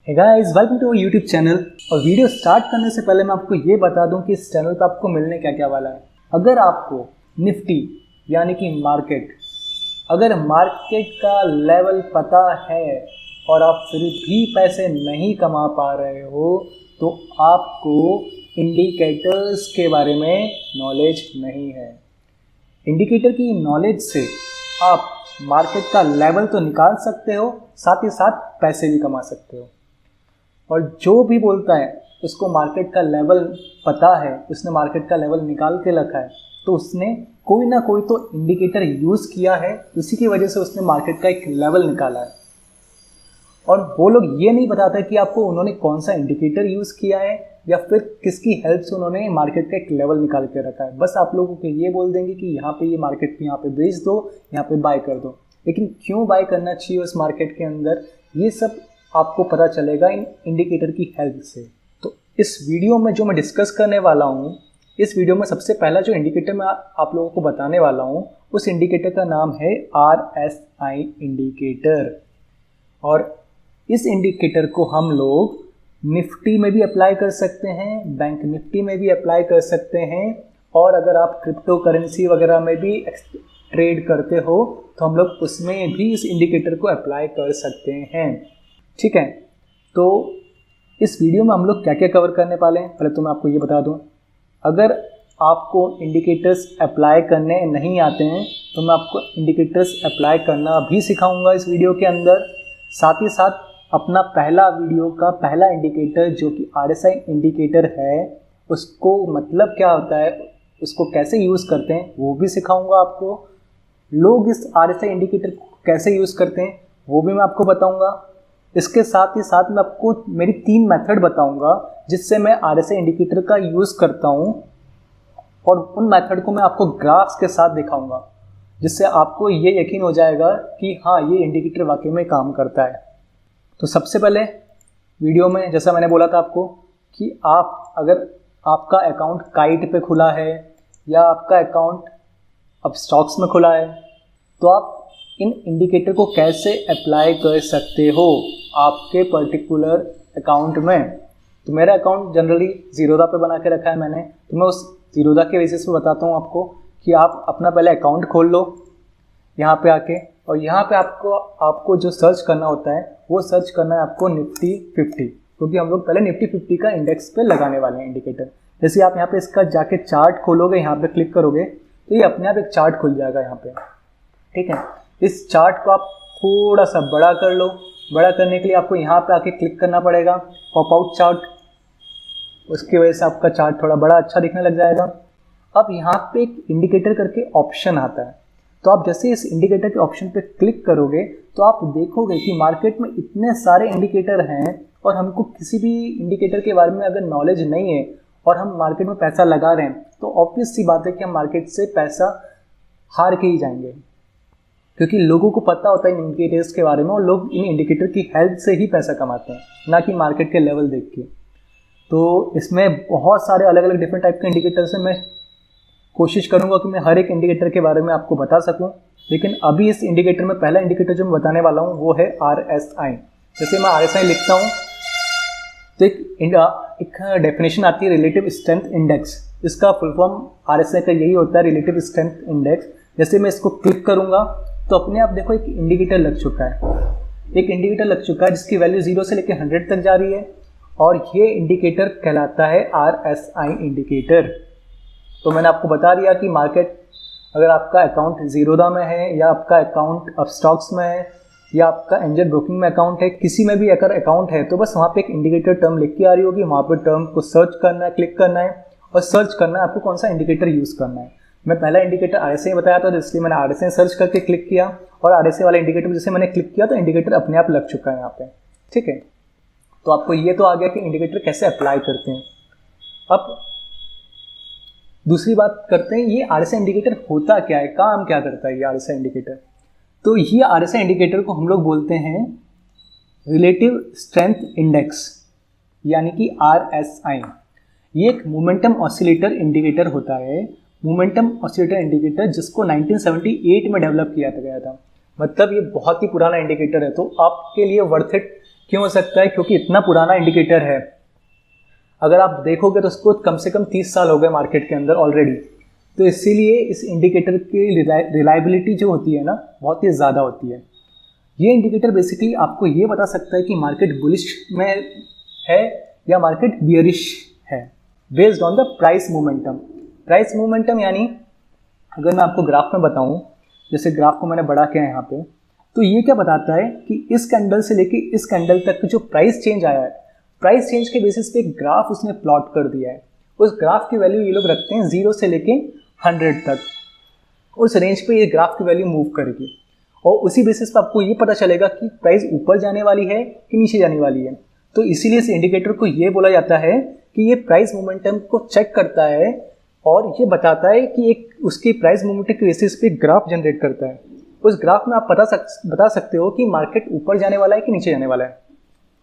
Hey guys, welcome to YouTube channel. और video start करने से पहले मैं आपको ये बता दूं कि इस चैनल पर आपको मिलने क्या क्या वाला है। अगर आपको निफ्टी यानी कि अगर मार्केट का लेवल पता है और आप फिर भी पैसे नहीं कमा पा रहे हो तो आपको इंडिकेटर्स के बारे में नॉलेज नहीं है। इंडिकेटर की नॉलेज से आप मार्केट का लेवल तो निकाल सकते हो, साथ ही साथ पैसे भी कमा सकते हो। और जो भी बोलता है उसको मार्केट का लेवल पता है, उसने मार्केट का लेवल निकाल के रखा है, तो उसने कोई ना कोई तो इंडिकेटर यूज़ किया है, उसी की वजह से उसने मार्केट का एक लेवल निकाला है। और वो लोग ये नहीं बताते कि आपको उन्होंने कौन सा इंडिकेटर यूज़ किया है या फिर किसकी हेल्प से उन्होंने मार्केट का एक लेवल निकाल के रखा है। बस आप लोगों को ये बोल देंगे कि यहाँ पे ये मार्केट पे यहाँ पे बेच दो, यहाँ पे बाय कर दो। लेकिन क्यों बाय करना चाहिए उस मार्केट के अंदर, ये सब आपको पता चलेगा इन इंडिकेटर की हेल्प से। तो इस वीडियो में जो मैं डिस्कस करने वाला हूँ, इस वीडियो में सबसे पहला जो इंडिकेटर मैं आप लोगों को बताने वाला हूँ, उस इंडिकेटर का नाम है RSI इंडिकेटर। और इस इंडिकेटर को हम लोग निफ्टी में भी अप्लाई कर सकते हैं, बैंक निफ्टी में भी अप्लाई कर सकते हैं, और अगर आप क्रिप्टो करेंसी वगैरह में भी ट्रेड करते हो तो हम लोग उसमें भी इस इंडिकेटर को अप्लाई कर सकते हैं। ठीक है, तो इस वीडियो में हम लोग क्या क्या कवर करने वाले हैं, पहले तो मैं आपको ये बता दूं। अगर आपको इंडिकेटर्स अप्लाई करने नहीं आते हैं तो मैं आपको इंडिकेटर्स अप्लाई करना भी सिखाऊंगा इस वीडियो के अंदर। साथ ही साथ अपना पहला वीडियो का पहला इंडिकेटर जो कि RSI इंडिकेटर है, उसको मतलब क्या होता है, उसको कैसे यूज़ करते हैं वो भी सिखाऊंगा आपको। लोग इस RSI इंडिकेटर को कैसे यूज़ करते हैं वो भी मैं आपको बताऊंगा। इसके साथ ही साथ मैं आपको मेरी 3 मेथड बताऊंगा जिससे मैं RSI इंडिकेटर का यूज़ करता हूं, और उन मेथड को मैं आपको ग्राफ्स के साथ दिखाऊंगा, जिससे आपको ये यकीन हो जाएगा कि हाँ, ये इंडिकेटर वाकई में काम करता है। तो सबसे पहले वीडियो में जैसा मैंने बोला था आपको कि अगर आपका अकाउंट काइट पे खुला है या आपका अकाउंट अब स्टॉक्स में खुला है, तो आप इन इंडिकेटर को कैसे अप्लाई कर सकते हो आपके पर्टिकुलर अकाउंट में। तो मेरा अकाउंट जनरली ज़ीरोधा पे बना के रखा है मैंने, तो मैं उस ज़ीरोधा के बेसिस पे बताता हूँ आपको कि आप अपना पहले अकाउंट खोल लो यहाँ पे आके, और यहाँ पे आपको जो सर्च करना होता है वो सर्च करना है आपको निफ्टी 50, क्योंकि हम लोग पहले निफ्टी 50 का इंडेक्स पे लगाने वाले हैं इंडिकेटर। जैसे आप यहाँ पे इसका जाके चार्ट खोलोगे, यहाँ पे क्लिक करोगे तो ये अपने आप एक चार्ट खुल जाएगा यहाँ पे। ठीक है, इस चार्ट को आप थोड़ा सा बड़ा कर लो। बड़ा करने के लिए आपको यहाँ पे आके क्लिक करना पड़ेगा, पॉप आउट चार्ट, उसकी वजह से आपका चार्ट थोड़ा बड़ा अच्छा दिखने लग जाएगा। अब यहाँ पे एक इंडिकेटर करके ऑप्शन आता है, तो आप जैसे इस इंडिकेटर के ऑप्शन पे क्लिक करोगे तो आप देखोगे कि मार्केट में इतने सारे इंडिकेटर हैं, और हमको किसी भी इंडिकेटर के बारे में अगर नॉलेज नहीं है और हम मार्केट में पैसा लगा रहे हैं तो ऑब्वियस सी बात है कि हम मार्केट से पैसा हार के ही जाएंगे, क्योंकि लोगों को पता होता है इन इंडिकेटर्स के बारे में, और लोग इन इंडिकेटर की हेल्प से ही पैसा कमाते हैं, ना कि मार्केट के लेवल देख के। तो इसमें बहुत सारे अलग अलग डिफरेंट टाइप के इंडिकेटर्स हैं। मैं कोशिश करूंगा कि मैं हर एक इंडिकेटर के बारे में आपको बता सकूं, लेकिन अभी इस इंडिकेटर में पहला इंडिकेटर जो मैं बताने वाला हूं वो है RSI। जैसे मैं RSI लिखता हूं तो एक डेफिनेशन आती है, रिलेटिव स्ट्रेंथ इंडेक्स। इसका फुल फॉर्म RSI का यही होता है, रिलेटिव स्ट्रेंथ इंडेक्स। जैसे मैं इसको क्लिक करूंगा तो अपने आप देखो एक इंडिकेटर लग चुका है, जिसकी वैल्यू 0 से लेकर 100 तक जा रही है, और ये इंडिकेटर कहलाता है RSI इंडिकेटर। तो मैंने आपको बता दिया कि मार्केट, अगर आपका अकाउंट ज़ीरोधा में है या आपका अकाउंट अब स्टॉक्स में है या आपका एंजल ब्रोकिंग में अकाउंट है, किसी में भी अगर अकाउंट है तो बस वहाँ पे एक इंडिकेटर टर्म लिख के आ रही होगी, वहाँ पे टर्म को सर्च करना है, क्लिक करना है और सर्च करना है आपको कौन सा इंडिकेटर यूज़ करना है। मैं पहला इंडिकेटर RSI बताया था, इसलिए मैंने RSI सर्च करके क्लिक किया, और RSI वाला इंडिकेटर जैसे मैंने क्लिक किया तो इंडिकेटर अपने आप लग चुका है यहाँ पे। ठीक है, तो आपको ये तो आ गया कि इंडिकेटर कैसे अप्लाई करते हैं। अब दूसरी बात करते हैं, ये RSI इंडिकेटर होता क्या है, काम क्या करता है ये RSI इंडिकेटर। तो ये RSI इंडिकेटर को हम लोग बोलते हैं रिलेटिव स्ट्रेंथ इंडेक्स, यानी कि RSI। ये एक मोमेंटम ऑसिलेटर इंडिकेटर होता है, मोमेंटम ऑसिलेटर इंडिकेटर, जिसको 1978 में डेवलप किया गया था। मतलब ये बहुत ही पुराना इंडिकेटर है, तो आपके लिए वर्थ इट क्यों हो सकता है? क्योंकि इतना पुराना इंडिकेटर है, अगर आप देखोगे तो उसको कम से कम 30 साल हो गए मार्केट के अंदर ऑलरेडी। तो इसीलिए इस इंडिकेटर की रिलायबिलिटी जो होती है ना, बहुत ही ज़्यादा होती है। ये इंडिकेटर बेसिकली आपको ये बता सकता है कि मार्केट बुलिश में है या मार्केट बियरिश है, based on the price momentum. Price momentum यानी अगर मैं आपको ग्राफ में बताऊं, जैसे ग्राफ को मैंने बड़ा किया है यहाँ पे, तो ये क्या बताता है कि इस कैंडल से लेके इस कैंडल तक जो प्राइस चेंज आया है, प्राइस चेंज के बेसिस पे एक ग्राफ उसने प्लॉट कर दिया है। उस ग्राफ की वैल्यू ये लोग रखते हैं 0 से लेके 100 तक, उस रेंज पे ये ग्राफ की वैल्यू मूव करेगी और उसी बेसिस पे आपको ये पता चलेगा कि प्राइस ऊपर जाने वाली है कि नीचे जाने वाली है। तो इसीलिए इस इंडिकेटर को ये बोला जाता है कि ये प्राइस मोमेंटम को चेक करता है और ये बताता है कि एक उसकी प्राइस मोमेंटम के बेसिस पे ग्राफ जनरेट करता है। उस ग्राफ में आप बता सकते हो कि मार्केट ऊपर जाने वाला है कि नीचे जाने वाला है।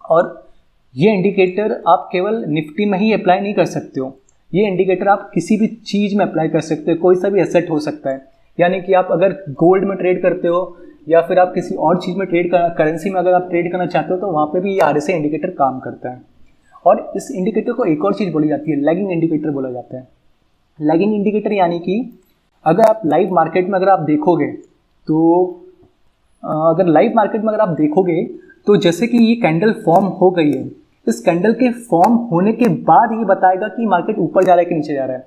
और ये इंडिकेटर आप केवल निफ्टी में ही अप्लाई नहीं कर सकते हो, ये इंडिकेटर आप किसी भी चीज़ में अप्लाई कर सकते हो, कोई सा भी एसेट हो सकता है। यानी कि आप अगर गोल्ड में ट्रेड करते हो या फिर आप किसी और चीज़ में करेंसी में अगर आप ट्रेड करना चाहते हो, तो वहाँ पे भी ये RSI इंडिकेटर काम करता है। और इस इंडिकेटर को एक और चीज़ बोली जाती है, लैगिंग इंडिकेटर बोला जाता है। लैगिंग इंडिकेटर यानी कि अगर आप लाइव मार्केट में अगर आप देखोगे तो जैसे कि ये कैंडल फॉर्म हो गई है, इस कैंडल के फॉर्म होने के बाद ये बताएगा कि मार्केट ऊपर जा रहा है कि नीचे जा रहा है।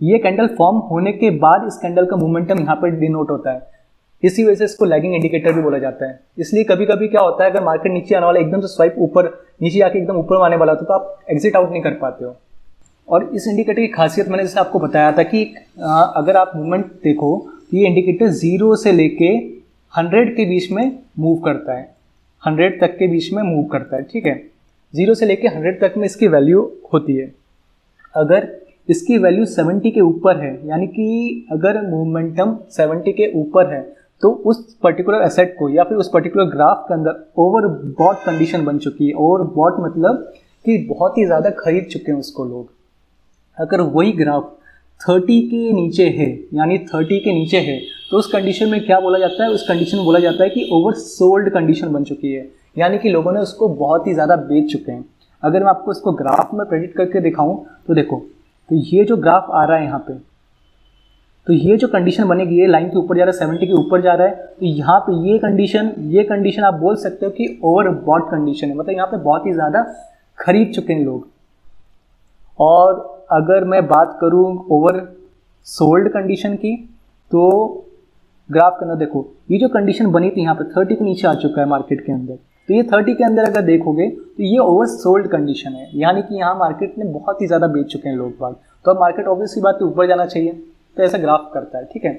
ये कैंडल फॉर्म होने के बाद इस कैंडल का मोमेंटम यहाँ पर डिनोट होता है। इसी वजह से इसको लैगिंग इंडिकेटर भी बोला जाता है। इसलिए कभी कभी क्या होता है, अगर मार्केट नीचे आने वाला एकदम से स्वाइप ऊपर नीचे आके एकदम ऊपर आने वाला तो आप एग्जिट आउट नहीं कर पाते हो। और इस इंडिकेटर की खासियत मैंने जैसे आपको बताया था कि अगर आप मूवमेंट देखो, ये इंडिकेटर 0 से लेके 100 के बीच में मूव करता है, 100 तक के बीच में मूव करता है, ठीक है। 0 से लेके 100 तक में इसकी वैल्यू होती है। अगर इसकी वैल्यू 70 के ऊपर है, यानी कि अगर मोमेंटम 70 के ऊपर है, तो उस पर्टिकुलर एसेट को या फिर उस पर्टिकुलर ग्राफ के अंदर ओवरबॉट कंडीशन बन चुकी है। ओवरबॉट मतलब कि बहुत ही ज़्यादा खरीद चुके हैं उसको लोग। अगर वही ग्राफ 30 के नीचे है, यानी 30 के नीचे है, तो उस कंडीशन में क्या बोला जाता है? उस कंडीशन में बोला जाता है कि ओवर सोल्ड कंडीशन बन चुकी है, यानी कि लोगों ने उसको बहुत ही ज़्यादा बेच चुके हैं। अगर मैं आपको इसको ग्राफ में प्रेडिक्ट करके दिखाऊं तो देखो, तो ये जो ग्राफ आ रहा है यहाँ पे, तो ये जो कंडीशन बनेगी, ये लाइन के ऊपर जा रहा है, 70 के ऊपर जा रहा है, तो यहाँ पे ये कंडीशन आप बोल सकते हो कि ओवरबॉट कंडीशन है, मतलब यहाँ पे बहुत ही ज़्यादा खरीद चुके हैं लोग। और अगर मैं बात करूं ओवर सोल्ड कंडीशन की, तो ग्राफ के अंदर देखो, ये जो कंडीशन बनी थी यहाँ पे 30 के नीचे आ चुका है मार्केट के अंदर, तो ये 30 के अंदर अगर देखोगे तो ये ओवर सोल्ड कंडीशन है, यानी कि यहाँ मार्केट में बहुत ही ज़्यादा बेच चुके हैं लोग बाग। तो अब मार्केट ऑब्वियसली बात है ऊपर जाना चाहिए, तो ऐसा ग्राफ करता है, ठीक है।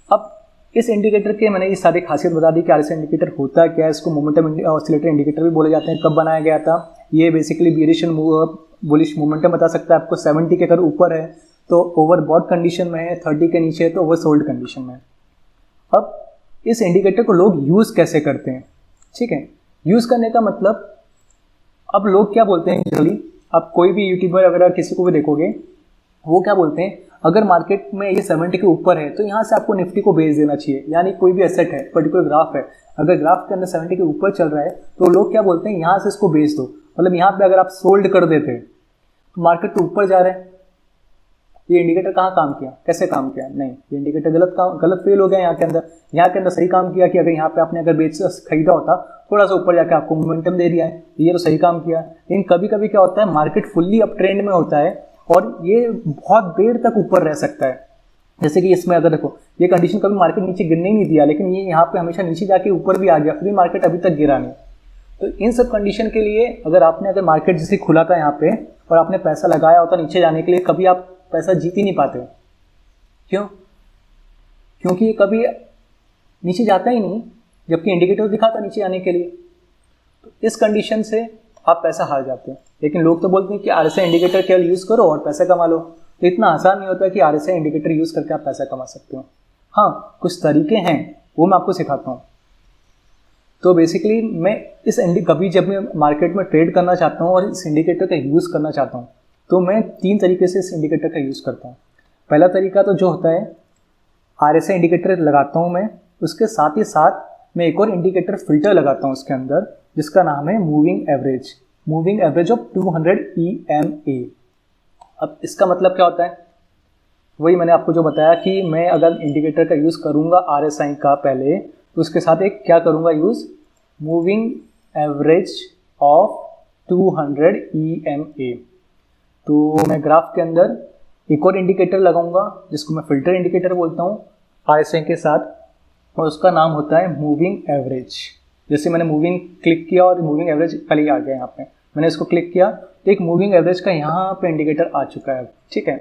अब इस इंडिकेटर के मैंने ये सारी खासियत बता दी कि RSI इंडिकेटर होता है क्या है, इसको मोमेंटम ऑसिलेटर इंडिकेटर भी बोले जाते हैं। कब बनाया गया था? ये बेसिकली बियरिश बुलिश मोमेंटम बता सकता है आपको। 70 के अगर ऊपर है तो ओवरबॉट कंडीशन में है, 30 के नीचे है तो ओवरसोल्ड कंडीशन में है। अब इस इंडिकेटर को लोग यूज़ कैसे करते हैं, ठीक है। यूज़ करने का मतलब, अब लोग क्या बोलते हैं जनरली, आप कोई भी यूट्यूबर अगर किसी को भी देखोगे, वो क्या बोलते हैं, अगर मार्केट में ये 70 के ऊपर है तो यहाँ से आपको निफ्टी को बेच देना चाहिए। यानी कोई भी एसेट है, पर्टिकुलर ग्राफ है, अगर ग्राफ के अंदर 70 के ऊपर चल रहा है तो लोग क्या बोलते हैं, यहाँ से इसको बेच दो। मतलब यहाँ पे अगर आप सोल्ड कर देते तो मार्केट तो ऊपर जा रहा है। ये इंडिकेटर कहाँ काम किया, कैसे काम किया? नहीं, ये इंडिकेटर गलत फेल हो गया यहाँ के अंदर। यहाँ के अंदर सही काम किया कि अगर यहाँ पे आपने अगर खरीदा होता, थोड़ा सा ऊपर जाके आपको मोमेंटम दे दिया है, ये तो सही काम किया। लेकिन कभी कभी क्या होता है, मार्केट फुल्ली अप ट्रेंड में होता है और ये बहुत देर तक ऊपर रह सकता है। जैसे कि इसमें अगर देखो, ये कंडीशन कभी मार्केट नीचे गिरने ही नहीं दिया, लेकिन ये यहाँ पे हमेशा नीचे जाके ऊपर भी आ गया, फिर भी मार्केट अभी तक गिरा नहीं। तो इन सब कंडीशन के लिए अगर मार्केट जैसे खुला था यहाँ पे और आपने पैसा लगाया होता नीचे जाने के लिए, कभी आप पैसा जीत ही नहीं पाते। क्यों? क्योंकि ये कभी नीचे जाता ही नहीं, जबकि इंडिकेटर दिखा था नीचे आने के लिए। तो इस कंडीशन से आप पैसा हार जाते हैं। लेकिन लोग तो बोलते हैं कि RSI इंडिकेटर केवल यूज़ करो और पैसा कमा लो। तो इतना आसान नहीं होता कि RSI इंडिकेटर यूज़ करके आप पैसा कमा सकते हो। हाँ, कुछ तरीके हैं, वो मैं आपको सिखाता हूँ। तो बेसिकली मैं कभी जब मैं मार्केट में ट्रेड करना चाहता हूँ और इस इंडिकेटर का यूज़ करना चाहता हूँ, तो मैं 3 तरीके से इस इंडिकेटर का यूज़ करता हूँ। पहला तरीका तो जो होता है, RSI इंडिकेटर लगाता हूँ मैं, उसके साथ ही साथ मैं एक और इंडिकेटर फिल्टर लगाता हूँ उसके अंदर, जिसका नाम है मूविंग एवरेज ऑफ 200 EMA। अब इसका मतलब क्या होता है, वही मैंने आपको जो बताया कि मैं अगर इंडिकेटर का यूज़ करूँगा RSI का पहले, तो उसके साथ एक क्या करूँगा use, moving average of 200 EMA। तो मैं ग्राफ के अंदर एक और इंडिकेटर लगाऊंगा जिसको मैं फिल्टर इंडिकेटर बोलता हूँ RSI के साथ, और उसका नाम होता है मूविंग एवरेज। जैसे मैंने मूविंग क्लिक किया और मूविंग एवरेज पहले ही आ गया, यहाँ पे मैंने इसको क्लिक किया तो एक मूविंग एवरेज का यहाँ पे इंडिकेटर आ चुका है। ठीक है,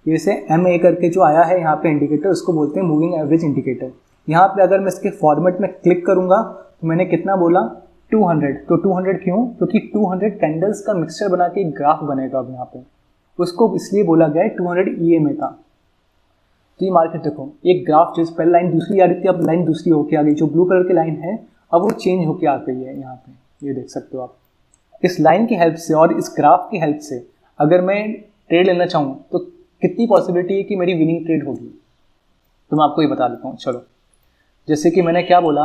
जैसे MA करके जो आया है यहाँ पे इंडिकेटर, उसको बोलते हैं मूविंग एवरेज इंडिकेटर। यहाँ पे अगर मैं इसके फॉर्मेट में क्लिक करूँगा तो मैंने कितना बोला, 200। तो 200 क्यों, क्योंकि 200 कैंडल्स का मिक्सचर बना के एक ग्राफ बनेगा। अब यहाँ पे उसको इसलिए बोला गया है 200 EMA का। तो ये मार्केट देखो, एक ग्राफ जिस पहले लाइन दूसरी आ रही थी, अब लाइन दूसरी होके आ गई। जो ब्लू कलर की लाइन है अब वो चेंज होके आ गई है यहाँ पे, ये देख सकते हो आप। इस लाइन की हेल्प से और इस ग्राफ की हेल्प से अगर मैं ट्रेड लेना चाहूँ तो कितनी पॉसिबिलिटी है कि मेरी विनिंग ट्रेड होगी, तो मैं आपको ये बता देता हूँ। चलो, जैसे कि मैंने क्या बोला,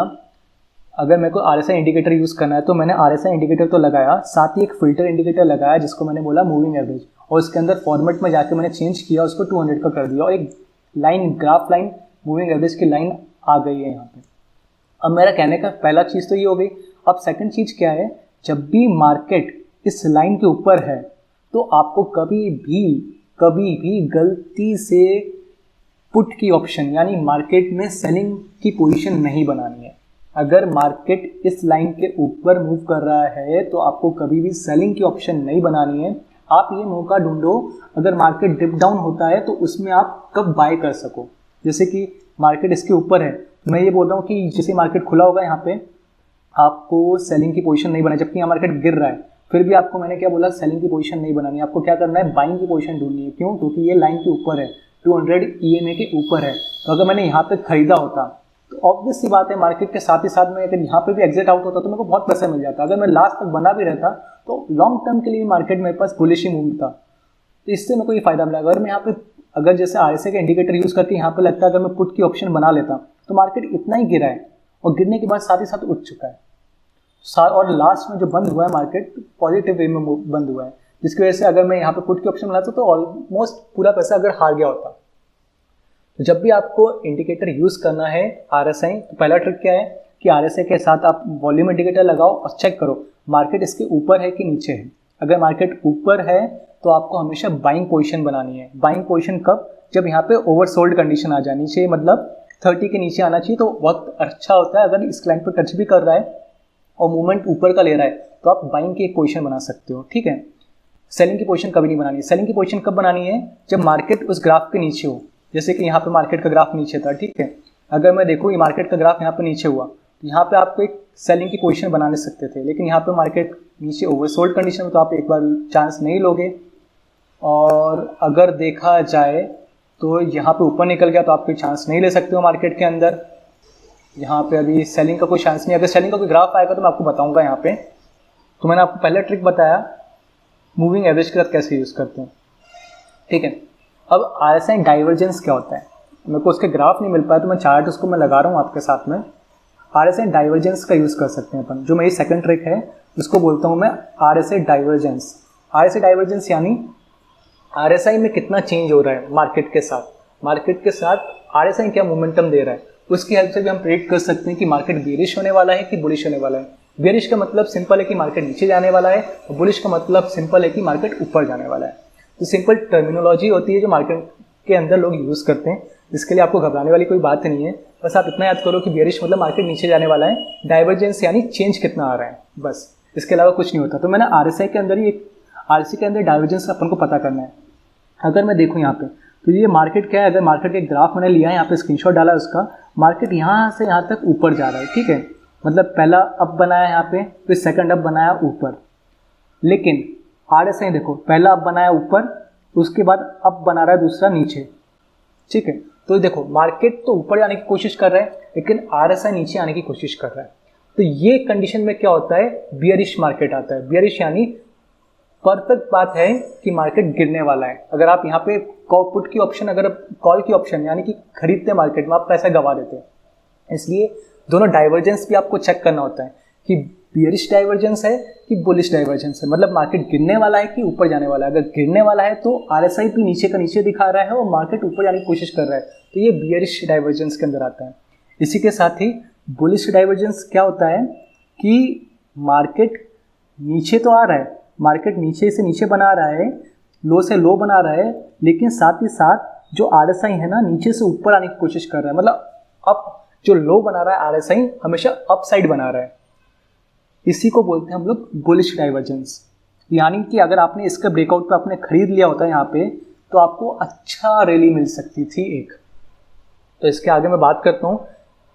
अगर मेरे को RSI इंडिकेटर यूज़ करना है तो मैंने RSI इंडिकेटर तो लगाया, साथ ही एक फिल्टर इंडिकेटर लगाया जिसको मैंने बोला मूविंग एवरेज, और उसके अंदर फॉर्मेट में जाके मैंने चेंज किया, उसको 200 का कर दिया, और एक line, graph line, moving average की लाइन आ गई है यहाँ पे। अब मेरा कहने का पहला चीज़ तो ये हो गई। अब सेकंड चीज़ क्या है, जब भी मार्केट इस लाइन के ऊपर है तो आपको कभी भी गलती से पुट की ऑप्शन यानी मार्केट में सेलिंग की पोजीशन नहीं बनानी है। अगर मार्केट इस लाइन के ऊपर मूव कर रहा है तो आपको कभी भी सेलिंग की ऑप्शन नहीं बनानी है। आप ये मौका ढूंढो, अगर मार्केट डिप डाउन होता है तो उसमें आप कब बाय कर सको। जैसे कि मार्केट इसके ऊपर है, मैं ये बोल रहा हूँ कि जैसे मार्केट खुला होगा यहाँ पे आपको सेलिंग की पोजीशन नहीं बनानी, जबकि यहाँ मार्केट गिर रहा है फिर भी आपको मैंने क्या बोला, सेलिंग की पोजीशन नहीं बनानी। आपको क्या करना है, बाइंग की पोजीशन ढूंढनी है। क्यों, क्योंकि ये लाइन के ऊपर है, 200 EMA के ऊपर है। तो अगर मैंने यहाँ पे खरीदा होता तो ऑब्वियस सी बात है मार्केट के साथ ही साथ में अगर यहाँ पे भी एग्जिट आउट होता तो मेरे को बहुत पैसा मिल जाता। अगर मैं लास्ट तक बना भी रहता तो लॉन्ग टर्म के लिए मार्केट मेरे पास बुलिश ही मूव था, तो इससे मेरे को ये फायदा मिला। अगर मैं यहाँ पे अगर जैसे RSI का इंडिकेटर यूज़ करके यहाँ पे लगता है अगर मैं पुट की ऑप्शन बना लेता तो मार्केट इतना ही गिरा है, और गिरने के बाद साथ ही साथ उठ चुका है। और लास्ट में जो बंद हुआ है मार्केट पॉजिटिव वे में बंद हुआ है, जिसकी वजह से अगर मैं यहाँ पे पुट की ऑप्शन बनाता तो ऑलमोस्ट पूरा पैसा अगर हार गया होता। तो जब भी आपको इंडिकेटर यूज़ करना है RSI, तो पहला ट्रिक क्या है कि RSI के साथ आप वॉल्यूम इंडिकेटर लगाओ और चेक करो मार्केट इसके ऊपर है कि नीचे है। अगर मार्केट ऊपर है तो आपको हमेशा बाइंग पोजीशन बनानी है। बाइंग पोजीशन कब, जब यहाँ पे ओवरसोल्ड कंडीशन आ जानी चाहिए, मतलब 30 के नीचे आना चाहिए, तो बहुत अच्छा होता है। अगर इस लाइन पर टच भी कर रहा है और मूवमेंट ऊपर का ले रहा है तो आप बाइंग की एक पोजीशन बना सकते हो। ठीक है, सेलिंग की पोजीशन कभी नहीं बनानी है। सेलिंग की पोजीशन कब बनानी है, जब मार्केट उस ग्राफ के नीचे हो। जैसे कि यहाँ पे मार्केट का ग्राफ नीचे था, ठीक है, अगर मैं देखूँ ये मार्केट का ग्राफ यहाँ पे नीचे हुआ तो यहाँ पे आपको एक सेलिंग की पोजीशन बनाने सकते थे, लेकिन यहाँ पे मार्केट नीचे ओवरसोल्ड कंडीशन में तो आप एक बार चांस नहीं लोगे। और अगर देखा जाए तो यहाँ पे ऊपर निकल गया तो आप कोई चांस नहीं ले सकते हो मार्केट के अंदर। यहाँ पे अभी सेलिंग का कोई चांस नहीं। अगर सेलिंग का कोई ग्राफ आएगा तो मैं आपको बताऊंगा यहाँ पे। तो मैंने आपको पहले ट्रिक बताया मूविंग एवरेज के साथ कैसे यूज़ करते हैं। ठीक है, अब RSI डाइवर्जेंस क्या होता है, मेरे को उसके ग्राफ नहीं मिल पाया तो मैं चार्ट उसको मैं लगा रहा हूँ आपके साथ में। RSI डाइवर्जेंस का यूज़ कर सकते हैं अपन, जो मेरी सेकंड ट्रिक है उसको बोलता हूँ मैं RSI डाइवर्जेंस। RSI डाइवर्जेंस यानी RSI में कितना चेंज हो रहा है मार्केट के साथ RSI क्या मोमेंटम दे रहा है, उसकी हेल्प से भी हम प्रेडिक्ट कर सकते हैं कि मार्केट बेरिश होने वाला है कि बुलिश होने वाला है। बेरिश का मतलब सिंपल है कि मार्केट नीचे जाने वाला है, और बुलिश का मतलब सिंपल है कि मार्केट ऊपर जाने वाला है। तो सिंपल टर्मिनोलॉजी होती है जो मार्केट के अंदर लोग यूज़ करते हैं, इसके लिए आपको घबराने वाली कोई बात नहीं है। बस आप इतना याद करो कि बेरिश मतलब मार्केट नीचे जाने वाला है, डाइवर्जेंस यानी चेंज कितना आ रहा है, बस इसके अलावा कुछ नहीं होता। तो मैंने RSI के अंदर ही एक RSI के अंदर डाइवर्जेंस अपन को पता करना है। अगर मैं देखूँ यहाँ पे तो ये मार्केट क्या है, अगर मार्केट के ग्राफ मैंने लिया है, यहाँ पे स्क्रीनशॉट डाला है उसका, मार्केट यहाँ से यहाँ तक ऊपर जा रहा है। ठीक है, मतलब पहला अप बनाया यहाँ पे, फिर सेकंड अप बनाया ऊपर। लेकिन RSI देखो, पहला अप बनाया ऊपर, उसके बाद अप बना रहा है दूसरा नीचे। ठीक है, तो देखो मार्केट तो ऊपर जाने की कोशिश कर रहा है लेकिन RSI नीचे आने की कोशिश कर रहा है। तो ये कंडीशन में क्या होता है, बियरिश मार्केट आता है। बियरिश यानी परफेक्ट बात है कि मार्केट गिरने वाला है। अगर आप यहाँ पे पुट की ऑप्शन, अगर कॉल की ऑप्शन यानी कि खरीदते मार्केट में, आप पैसा गंवा देते हैं। इसलिए दोनों डाइवर्जेंस भी आपको चेक करना होता है कि बियरिश डाइवर्जेंस है कि बुलिश डाइवर्जेंस है, मतलब मार्केट गिरने वाला है कि ऊपर जाने वाला है। अगर गिरने वाला है तो RSI भी नीचे का नीचे दिखा रहा है और मार्केट ऊपर जाने की कोशिश कर रहा है, तो ये बियरिश डाइवर्जेंस के अंदर आता है। इसी के साथ ही बुलिश डाइवर्जेंस क्या होता है कि मार्केट नीचे तो आ रहा है, मार्केट नीचे से नीचे बना रहा है, लो से लो बना रहा है, लेकिन साथ ही साथ जो RSI है ना नीचे से ऊपर आने की कोशिश कर रहा है, मतलब अप जो लो बना रहा है RSI हमेशा अप साइड बना रहा है। इसी को बोलते हैं हम लोग बुलिश डाइवर्जेंस। यानी कि अगर आपने इसका ब्रेकआउट पे आपने खरीद लिया होता है यहाँ पे, तो आपको अच्छा रैली मिल सकती थी एक। तो इसके आगे मैं बात करता हूँ।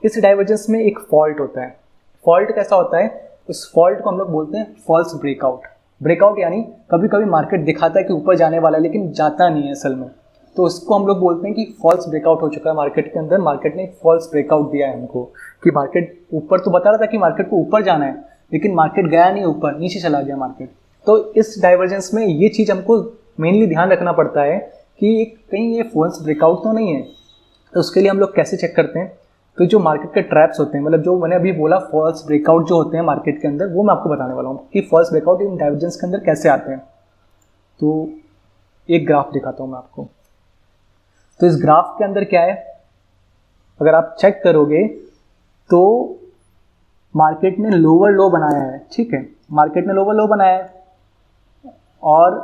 इस डाइवर्जेंस में एक फॉल्ट होता है। फॉल्ट कैसा होता है? उस फॉल्ट को हम लोग बोलते हैं फॉल्स ब्रेकआउट। ब्रेकआउट यानी कभी कभी मार्केट दिखाता है कि ऊपर जाने वाला है लेकिन जाता नहीं है असल में, तो उसको हम लोग बोलते हैं कि फॉल्स ब्रेकआउट हो चुका है मार्केट के अंदर। मार्केट ने फॉल्स ब्रेकआउट दिया है हमको कि मार्केट ऊपर तो बता रहा था कि मार्केट को ऊपर जाना है, लेकिन मार्केट गया नहीं ऊपर, नीचे चला गया मार्केट। तो इस डाइवर्जेंस में ये चीज़ हमको मेनली ध्यान रखना पड़ता है कि कहीं ये फॉल्स ब्रेकआउट तो नहीं है। तो उसके लिए हम लोग कैसे चेक करते हैं? तो जो मार्केट के ट्रैप्स होते हैं, मतलब जो मैंने अभी बोला फॉल्स ब्रेकआउट जो होते हैं मार्केट के अंदर, वो मैं आपको बताने वाला हूँ कि फॉल्स ब्रेकआउट इन डाइवर्जेंस के अंदर कैसे आते हैं। तो एक ग्राफ दिखाता हूँ मैं आपको। तो इस ग्राफ के अंदर क्या है, अगर आप चेक करोगे तो मार्केट ने लोअर लो बनाया है, ठीक है, मार्केट ने लोअर लो बनाया है और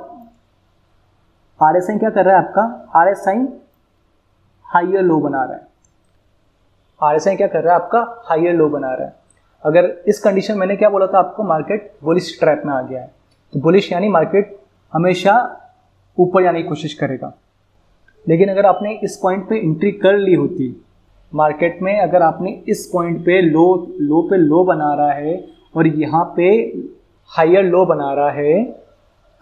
RSI क्या कर रहा है आपका? RSI हाइयर लो बना रहा है। RSI क्या कर रहा है आपका? हाइयर लो बना रहा है। अगर इस कंडीशन, मैंने क्या बोला था आपको, मार्केट बुलिश ट्रैप में आ गया है। तो बुलिश यानी मार्केट हमेशा ऊपर जाने की कोशिश करेगा। लेकिन अगर आपने इस पॉइंट पे एंट्री कर ली होती मार्केट में, अगर आपने इस पॉइंट पे लो बना रहा है और यहाँ पे हायर लो बना रहा है,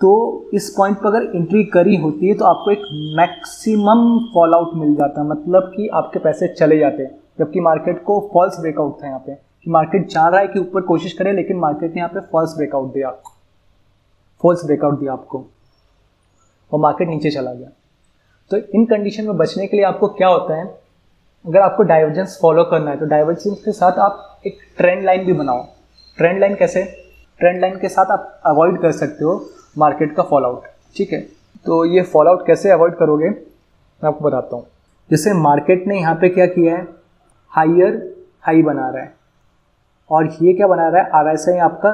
तो इस पॉइंट पर अगर एंट्री करी होती है तो आपको एक मैक्सिमम फॉल आउट मिल जाता, मतलब कि आपके पैसे चले जाते। जबकि मार्केट को फॉल्स ब्रेकआउट था यहाँ पे कि मार्केट चाह रहा है कि ऊपर कोशिश करे, लेकिन मार्केट ने यहाँ पे फॉल्स ब्रेकआउट दिया आपको और मार्केट नीचे चला गया। तो इन कंडीशन में बचने के लिए आपको क्या होता है, अगर आपको डाइवर्जेंस फॉलो करना है तो डाइवर्जेंस के साथ आप एक ट्रेंड लाइन भी बनाओ। ट्रेंड लाइन कैसे? ट्रेंड लाइन के साथ आप अवॉइड कर सकते हो मार्केट का फॉल आउट, ठीक है। तो ये फॉल आउट कैसे अवॉइड करोगे मैं आपको बताता हूँ। जैसे मार्केट ने यहाँ पे क्या किया है, हाइयर हाई बना रहा है और ये क्या बना रहा है, RSI आपका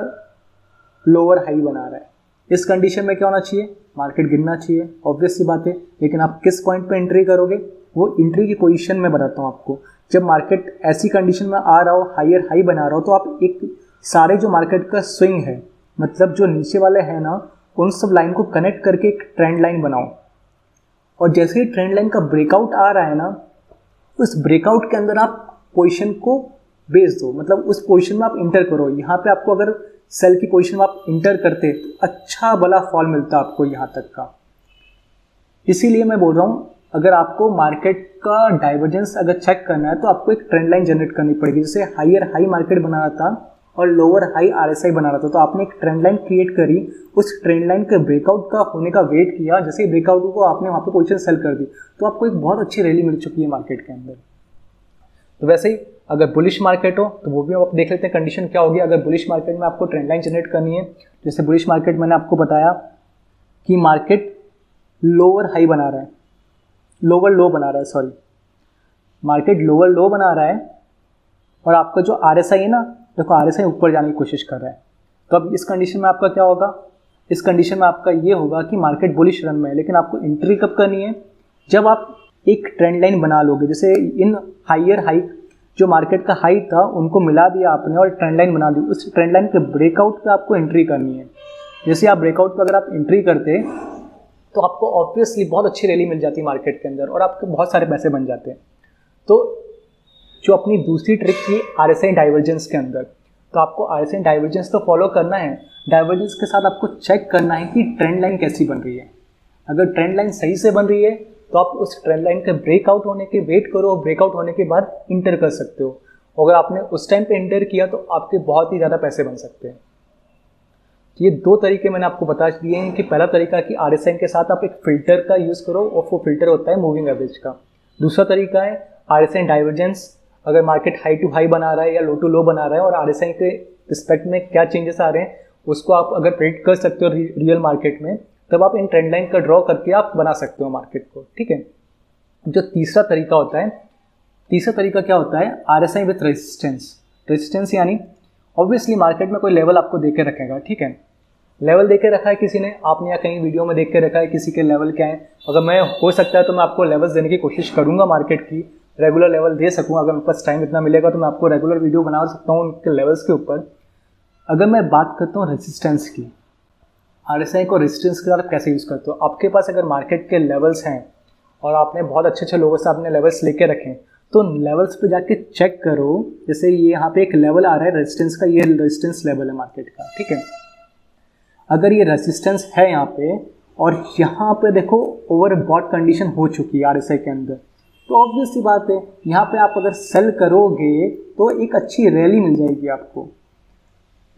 लोअर हाई बना रहा है। इस कंडीशन में क्या होना चाहिए? मार्केट गिरना चाहिए, ऑब्वियस सी बात है। लेकिन आप किस पॉइंट पे एंट्री करोगे, वो एंट्री की पोजीशन में बताता हूँ आपको। जब मार्केट ऐसी कंडीशन में आ रहा हो, हाइयर हाई बना रहा हो, तो आप एक सारे जो मार्केट का स्विंग है, मतलब जो नीचे वाले हैं ना, उन सब लाइन को कनेक्ट करके एक ट्रेंड लाइन बनाओ। और जैसे ही ट्रेंड लाइन का ब्रेकआउट आ रहा है ना, उस ब्रेकआउट के अंदर आप पोजीशन को बेच दो, मतलब उस पोजीशन में आप इंटर करो। यहाँ पे आपको अगर सेल की पोजीशन में आप इंटर करते तो अच्छा भला फॉल मिलता आपको यहाँ तक का। इसीलिए मैं बोल रहा हूँ, अगर आपको मार्केट का डाइवर्जेंस अगर चेक करना है तो आपको एक ट्रेंड लाइन जनरेट करनी पड़ेगी। जैसे हाइयर हाई मार्केट बना रहा था और लोअर हाई RSI बना रहा था, तो आपने एक ट्रेंड लाइन क्रिएट करी, उस ट्रेंड लाइन के ब्रेकआउट का होने का वेट किया। जैसे ही ब्रेकआउट को आपने वहाँ पे पोजीशन सेल कर दी, तो आपको एक बहुत अच्छी रैली मिल चुकी है मार्केट के अंदर। तो वैसे ही अगर बुलिश मार्केट हो तो वो भी आप देख लेते हैं कंडीशन क्या होगी। अगर बुलिश मार्केट में आपको ट्रेंड लाइन जनरेट करनी है, जैसे बुलिश मार्केट मैंने आपको बताया कि मार्केट लोअर हाई बना रहा है, लोअर लो बना रहा है, सॉरी, मार्केट लोअर लो बना रहा है और आपका जो RSI है ना, देखो RSI ऊपर जाने की कोशिश कर रहा है। तो अब इस कंडीशन में आपका क्या होगा? इस कंडीशन में आपका ये होगा कि मार्केट बुलिश रन में है, लेकिन आपको एंट्री कब करनी है? जब आप एक ट्रेंड लाइन बना लोगे। जैसे इन हाइयर हाई जो मार्केट का हाई था उनको मिला दिया आपने और ट्रेंड लाइन बना दी, उस ट्रेंड लाइन के ब्रेकआउट पे आपको एंट्री करनी है। जैसे आप ब्रेकआउट पे अगर आप एंट्री करते तो आपको ऑब्वियसली बहुत अच्छी रैली मिल जाती मार्केट के अंदर और आपके बहुत सारे पैसे बन जाते हैं। तो जो अपनी दूसरी ट्रिक थी RSI डाइवर्जेंस के अंदर, तो आपको RSI डाइवर्जेंस तो फॉलो करना है, डाइवर्जेंस के साथ आपको चेक करना है कि ट्रेंड लाइन कैसी बन रही है। अगर ट्रेंड लाइन सही से बन रही है तो आप उस ट्रेंड लाइन के ब्रेकआउट होने के वेट करो, ब्रेकआउट होने के बाद इंटर कर सकते हो। अगर आपने उस टाइम पे इंटर किया तो आपके बहुत ही ज़्यादा पैसे बन सकते हैं। ये दो तरीके मैंने आपको बता दिए हैं कि पहला तरीका कि RSI के साथ आप एक फ़िल्टर का यूज़ करो और वो फ़िल्टर होता है मूविंग एवरेज का। दूसरा तरीका है RSI डाइवर्जेंस। अगर मार्केट हाई टू हाई बना रहा है या लो टू लो बना रहा है और RSI के रिस्पेक्ट में क्या चेंजेस आ रहे हैं उसको आप अगर प्रेडिक्ट कर सकते हो रियल मार्केट में, तब आप इन ट्रेंड लाइन का ड्रॉ करके आप बना सकते हो मार्केट को, ठीक है। जो तीसरा तरीका होता है, तीसरा तरीका क्या होता है, RSI विथ रेजिस्टेंस। रेजिस्टेंस यानी ऑब्वियसली मार्केट में कोई लेवल आपको दे के रखेगा, ठीक है। लेवल दे के रखा है किसी ने, आपने या कहीं वीडियो में देख के रखा है किसी के लेवल क्या है। अगर मैं हो सकता है तो मैं आपको लेवल्स देने की कोशिश करूंगा मार्केट की, रेगुलर लेवल दे सकूँ। अगर मेरे पास टाइम इतना मिलेगा तो मैं आपको रेगुलर वीडियो बना सकता हूँ उनके लेवल्स के ऊपर। अगर मैं बात करता हूँ रेजिस्टेंस की, RSI को रेजिस्टेंस के साथ कैसे यूज़ करते हो। आपके पास अगर मार्केट के लेवल्स हैं और आपने बहुत अच्छे अच्छे लोगों से आपने लेवल्स लेके रखें, तो लेवल्स पे जाके चेक करो। जैसे ये यहाँ पे एक लेवल आ रहा है रेजिस्टेंस का, ये रेजिस्टेंस लेवल है मार्केट का, ठीक है। अगर ये रेजिस्टेंस है यहाँ पे और यहाँ पे देखो ओवरबॉट कंडीशन हो चुकी है RSI के अंदर, तो ऑब्वियस सी बात है यहाँ पे आप अगर सेल करोगे तो एक अच्छी रैली मिल जाएगी आपको।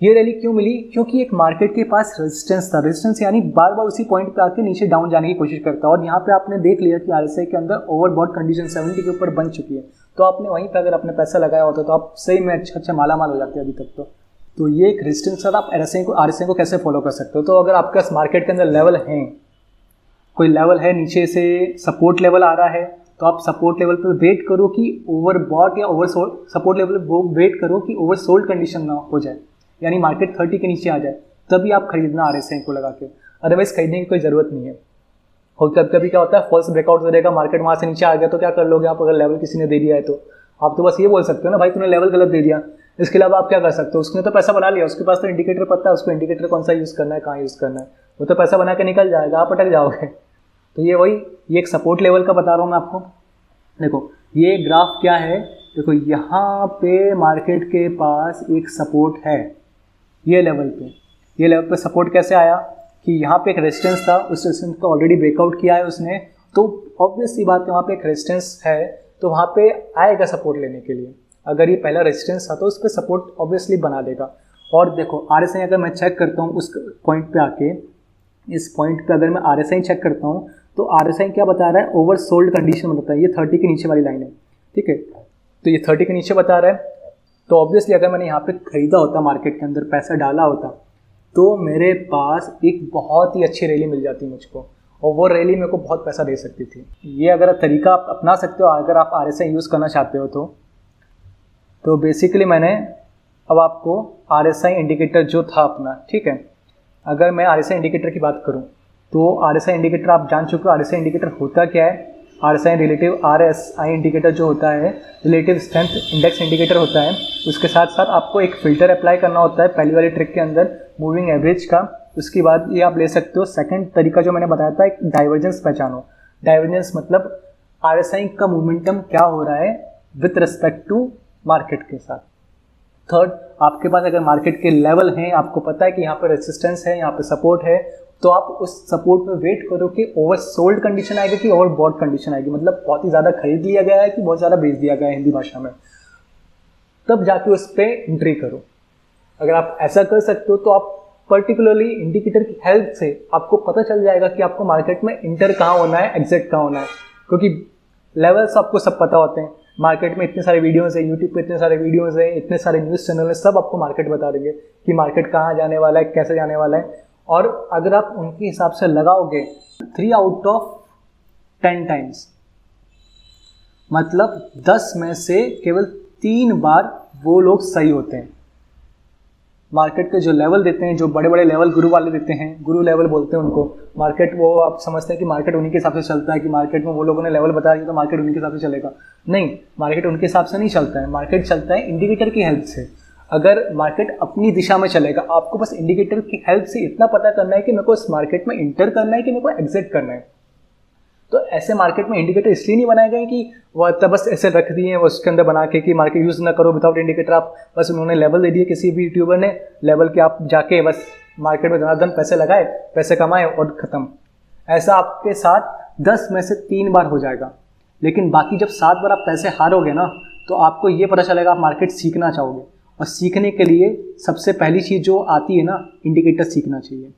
ये रैली क्यों मिली, क्योंकि एक मार्केट के पास रेजिस्टेंस था। रेजिस्टेंस यानी बार बार उसी पॉइंट पे आके नीचे डाउन जाने की कोशिश करता है, और यहाँ पे आपने देख लिया कि RSI के अंदर ओवरबॉट कंडीशन 70 के ऊपर बन चुकी है, तो आपने वहीं पे अगर अपने पैसा लगाया होता तो आप सही में अच्छा माला माल हो जाते अभी तक। तो ये एक रेजिस्टेंस है, आप RSI को कैसे फॉलो कर सकते हो। तो अगर आपके पास मार्केट के अंदर लेवल है, कोई लेवल है नीचे से सपोर्ट लेवल आ रहा है, तो आप सपोर्ट लेवल पर वेट करो कि ओवरबॉट या ओवरसोल्ड, सपोर्ट लेवल पर वेट करो कि ओवरसोल्ड कंडीशन ना हो जाए, यानी मार्केट 30 के नीचे आ जाए, तभी आप खरीदना RSI को लगा के, अदरवाइज खरीदने की कोई ज़रूरत नहीं है। और कभी क्या होता है, फॉल्स ब्रेकआउट करेगा, मार्केट वहाँ से नीचे आ गया तो क्या कर लोगे आप, अगर लेवल किसी ने दे दिया है तो आप तो बस ये बोल सकते हो ना भाई तूने लेवल गलत दे दिया। इसके अलावा आप क्या कर सकते हो, उसने तो पैसा बना लिया, उसके पास तो इंडिकेटर पता है, उसको इंडिकेटर कौन सा यूज़ करना है, कहाँ यूज़ करना है, वो तो पैसा बना के निकल जाएगा, आप अटक जाओगे। तो ये एक सपोर्ट लेवल का बता रहा हूँ मैं आपको। देखो ये ग्राफ क्या है, देखो यहाँ पे मार्केट के पास एक सपोर्ट है, ये लेवल पे सपोर्ट कैसे आया कि यहाँ पे एक रेजिस्टेंस था, उस रेजिस्टेंस को ऑलरेडी ब्रेकआउट किया है उसने, तो ऑब्वियस सी बात है वहाँ पे एक रेजिस्टेंस है तो वहाँ पे आएगा सपोर्ट लेने के लिए। अगर ये पहला रेजिस्टेंस था तो उस पर सपोर्ट ऑब्वियसली बना देगा। और देखो RSI अगर मैं चेक करता हूँ उस पॉइंट पे आके, इस पॉइंट पे अगर मैं RSI चेक करता हूँ तो RSI क्या बता रहा है, ओवर सोल्ड कंडीशन बताता है। ये 30 के नीचे वाली लाइन है, ठीक है, तो ये 30 के नीचे बता रहा है। तो ऑब्वियसली अगर मैंने यहाँ पे ख़रीदा होता, मार्केट के अंदर पैसा डाला होता, तो मेरे पास एक बहुत ही अच्छी रैली मिल जाती मुझको, और वो रैली मेरे को बहुत पैसा दे सकती थी। ये अगर तरीका आप अपना सकते हो अगर आप RSI यूज़ करना चाहते हो तो बेसिकली मैंने अब आपको RSI इंडिकेटर जो था अपना, ठीक है, अगर मैं RSI इंडिकेटर की बात करूँ तो RSI इंडिकेटर आप जान चुके हो RSI इंडिकेटर होता क्या है। RSI रिलेटिव RSI इंडिकेटर जो होता है रिलेटिव स्ट्रेंथ इंडेक्स इंडिकेटर होता है, उसके साथ साथ आपको एक फ़िल्टर अप्लाई करना होता है पहली वाली ट्रिक के अंदर, मूविंग एवरेज का। उसके बाद ये आप ले सकते हो सेकंड तरीका जो मैंने बताया था, एक डाइवर्जेंस पहचानो। डाइवर्जेंस मतलब RSI का मोमेंटम क्या हो रहा है विथ रिस्पेक्ट टू मार्केट के साथ। थर्ड, आपके पास अगर मार्केट के लेवल हैं, आपको पता है कि यहाँ पर रेजिस्टेंस है, यहाँ पर सपोर्ट है, तो आप उस सपोर्ट में वेट करो कि ओवर सोल्ड कंडीशन आएगी कि ओवर बॉट कंडीशन आएगी, मतलब बहुत ही ज़्यादा खरीद लिया गया है कि बहुत ज़्यादा बेच दिया गया है हिंदी भाषा में, तब जाके उस पर एंट्री करो। अगर आप ऐसा कर सकते हो तो आप पर्टिकुलरली इंडिकेटर की हेल्प से आपको पता चल जाएगा कि आपको मार्केट में इंटर कहाँ होना है, एग्जिट कहाँ होना है, क्योंकि लेवल्स आपको सब पता होते हैं। मार्केट में इतने सारे वीडियोस हैं, यूट्यूब पे इतने सारे वीडियोस हैं, इतने सारे न्यूज़ चैनल हैं, सब आपको मार्केट बता देंगे कि मार्केट कहाँ जाने वाला है, कैसे जाने वाला है। और अगर आप उनके हिसाब से लगाओगे 3 आउट ऑफ 10 टाइम्स, मतलब 10 में से केवल 3 बार वो लोग सही होते हैं। मार्केट के जो लेवल देते हैं, जो बड़े बड़े लेवल गुरु वाले देते हैं, गुरु लेवल बोलते हैं उनको, मार्केट वो आप समझते हैं कि मार्केट उन्हीं के हिसाब से चलता है, कि मार्केट में वो लोगों ने लेवल बता दिया तो मार्केट उन्हीं के हिसाब से चलेगा। नहीं, मार्केट उनके हिसाब से नहीं चलता है, मार्केट चलता है इंडिकेटर की हेल्प से। अगर मार्केट अपनी दिशा में चलेगा, आपको बस इंडिकेटर की हेल्प से इतना पता करना है कि मेरे को इस मार्केट में इंटर करना है कि मेरे को एग्जिट करना है। तो ऐसे मार्केट में इंडिकेटर इसलिए नहीं बनाए गए कि वो तब बस ऐसे रख दिए हैं उसके अंदर बना के कि मार्केट यूज़ ना करो विदाउट इंडिकेटर। आप बस उन्होंने लेवल दे दिए, किसी भी यूट्यूबर ने लेवल के, आप जाके बस मार्केट में धनाधन पैसे लगाए, पैसे कमाए और ख़त्म। ऐसा आपके साथ 10 में से 3 बार हो जाएगा, लेकिन बाकी जब 7 बार आप पैसे हारोगे ना, तो आपको ये पता चलेगा आप मार्केट सीखना चाहोगे। और सीखने के लिए सबसे पहली चीज़ जो आती है ना, इंडिकेटर सीखना चाहिए।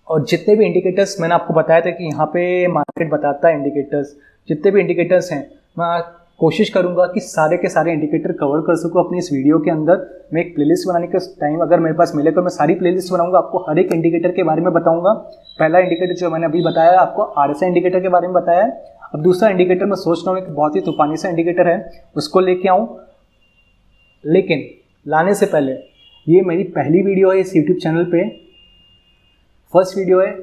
और जितने भी इंडिकेटर्स मैंने आपको बताया था कि यहाँ पे मार्केट बताता है इंडिकेटर्स, जितने भी इंडिकेटर्स हैं, मैं कोशिश करूंगा कि सारे के सारे इंडिकेटर कवर कर सकूं अपनी इस वीडियो के अंदर। मैं एक प्लेलिस्ट बनाने के टाइम अगर मेरे पास मिले तो मैं सारी प्लेलिस्ट बनाऊंगा, आपको हर एक इंडिकेटर के बारे में बताऊंगा। पहला इंडिकेटर जो मैंने अभी बताया आपको RSI इंडिकेटर के बारे में बताया है। अब दूसरा इंडिकेटर मैं सोच रहा हूँ एक बहुत ही तूफानी सा इंडिकेटर है, उसको लेके आऊँ। लेकिन लाने से पहले ये मेरी पहली वीडियो है इस यूट्यूब चैनल पे, फर्स्ट वीडियो है।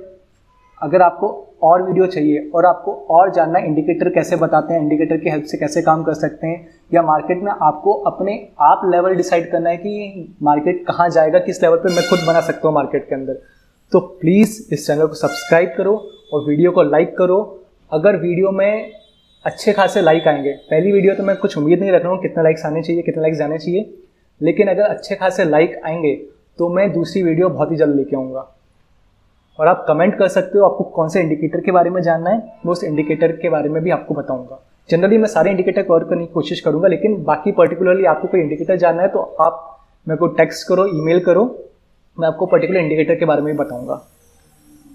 अगर आपको और वीडियो चाहिए और आपको और जानना इंडिकेटर कैसे बताते हैं, इंडिकेटर की हेल्प से कैसे काम कर सकते हैं, या मार्केट में आपको अपने आप लेवल डिसाइड करना है कि मार्केट कहाँ जाएगा, किस लेवल पे मैं खुद बना सकता हूँ मार्केट के अंदर, तो प्लीज़ इस चैनल को सब्सक्राइब करो और वीडियो को लाइक करो। अगर वीडियो में अच्छे खासे लाइक आएंगे, पहली वीडियो तो मैं कुछ उम्मीद नहीं रख रहा हूँ कितना लाइक्स आने चाहिए, कितना लाइक्स जाने चाहिए, लेकिन अगर अच्छे खासे लाइक आएंगे तो मैं दूसरी वीडियो बहुत ही जल्द लेके आऊँगा। और आप कमेंट कर सकते हो आपको कौन से इंडिकेटर के बारे में जानना है, मैं उस इंडिकेटर के बारे में भी आपको बताऊंगा। जनरली मैं सारे इंडिकेटर कवर करने की कोशिश करूंगा, लेकिन बाकी पर्टिकुलरली आपको कोई इंडिकेटर जानना है तो आप मेरे को टेक्स्ट करो, ईमेल करो, मैं आपको पर्टिकुलर इंडिकेटर के बारे में भी बताऊंगा।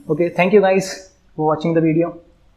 Okay, thank you guys for watching the video.